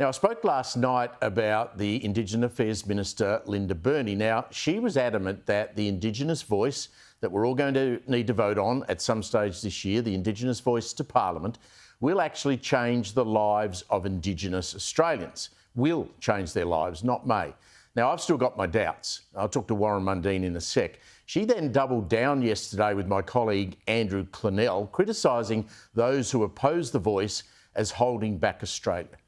Now, I spoke last night about the Indigenous Affairs Minister, Linda Burney. Now, she was adamant that the Indigenous voice that we're all going to need to vote on at some stage this year, the Indigenous voice to Parliament, will actually change the lives of Indigenous Australians. Will change their lives, not may. Now, I've still got my doubts. I'll talk to Warren Mundine in a sec. She then doubled down yesterday with my colleague Andrew Clennell, criticising those who oppose the voice as holding back Australia.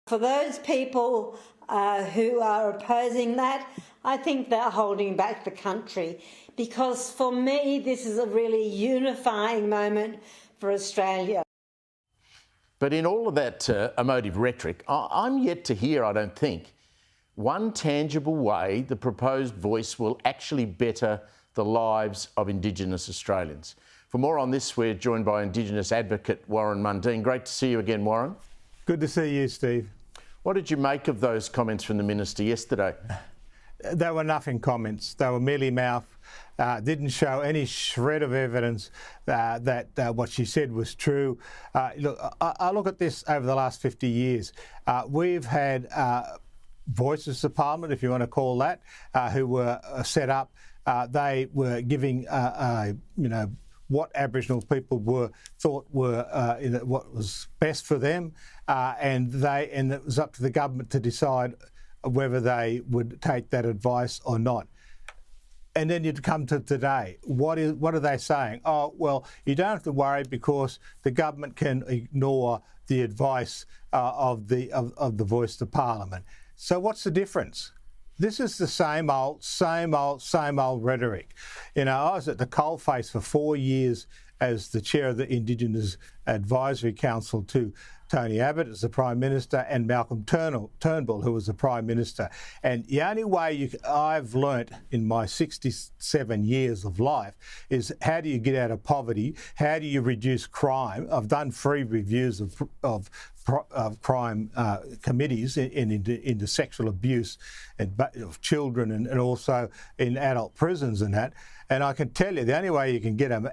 For those people who are opposing that, I think they're holding back the country, because for me this is a really unifying moment for Australia. But in all of that emotive rhetoric, I'm yet to hear, I don't think, one tangible way the proposed voice will actually better the lives of Indigenous Australians. For more on this, we're joined by Indigenous advocate Warren Mundine. Great to see you again, Warren. Good to see you, Steve. What did you make of those comments from the Minister yesterday? They were nothing comments. They were mealy mouth. Didn't show any shred of evidence that what she said was true. Look, I look at this over the last 50 years. We've had voices of Parliament, if you want to call that, who were set up. They were giving, what Aboriginal people thought were what was best for them, and it was up to the government to decide whether they would take that advice or not. And then you'd come to today. What are they saying? Oh, well, you don't have to worry because the government can ignore the advice of the voice to Parliament. So what's the difference? This is the same old rhetoric. You know, I was at the coalface for 4 years as the chair of the Indigenous Advisory Council to Tony Abbott as the Prime Minister and Malcolm Turnbull, who was the Prime Minister. And the only way I've learnt in my 67 years of life is how do you get out of poverty? How do you reduce crime? I've done free reviews of crime committees into sexual abuse of children and also in adult prisons and that. And I can tell you the only way you can get them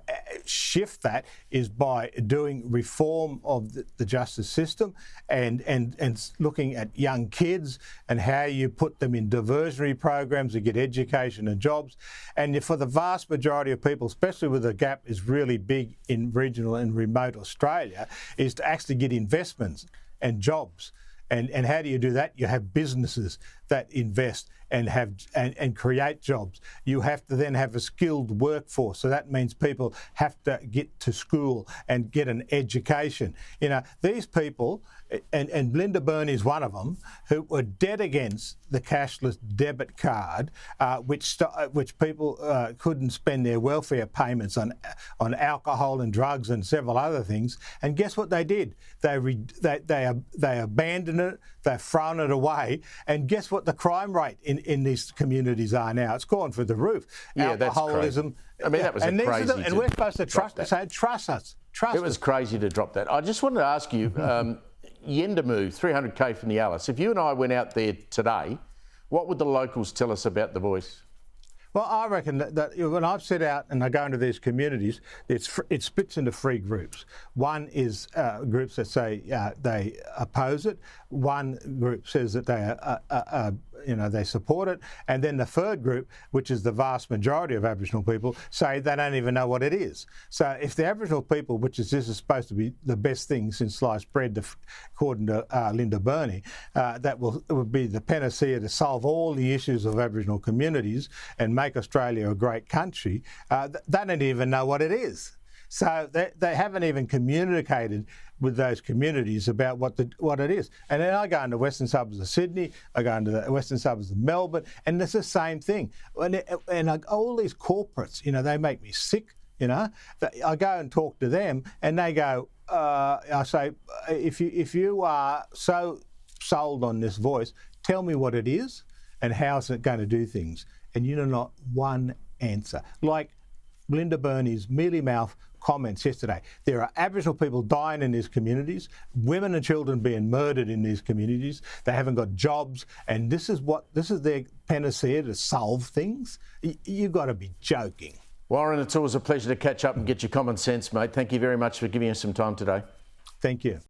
shift that is by doing reform of the justice system and looking at young kids and how you put them in diversionary programs to get education and jobs. And for the vast majority of people, especially with the gap is really big in regional and remote Australia, is to actually get investments and jobs. And how do you do that? You have businesses that invest and create jobs. You have to then have a skilled workforce. So that means people have to get to school and get an education. You know, these people, and Linda Burney is one of them, who were dead against the cashless debit card, which people couldn't spend their welfare payments on alcohol and drugs and several other things. And guess what they did? They abandoned it. They've thrown it away. And guess what the crime rate in these communities are now? It's gone through the roof. Yeah, alcoholism. That's crazy. I mean, that was crazy. And we're supposed to trust us. It was crazy to drop that. I just wanted to ask you, Yendamu, 300k from the Alice. If you and I went out there today, what would the locals tell us about the voice? Well, I reckon that when I've set out and I go into these communities, it splits into three groups. One is groups that say they oppose it. One group says that they support it, and then the third group, which is the vast majority of Aboriginal people, say they don't even know what it is. So if the Aboriginal people, this is supposed to be the best thing since sliced bread, according to Linda Burney, it would be the panacea to solve all the issues of Aboriginal communities and make Australia a great country, they don't even know what it is. So they haven't even communicated with those communities about what it is. And then I go into western suburbs of Sydney, I go into the western suburbs of Melbourne, and it's the same thing. And all these corporates, you know, they make me sick, you know. I go and talk to them and they go, I say, if you are so sold on this voice, tell me what it is and how is it going to do things. And you know, not one answer. Like Linda Burney's mealy mouth comments yesterday. There are Aboriginal people dying in these communities, women and children being murdered in these communities. They haven't got jobs, and this is their panacea to solve things. You've got to be joking. Warren, it's always a pleasure to catch up and get your common sense, mate. Thank you very much for giving us some time today. Thank you.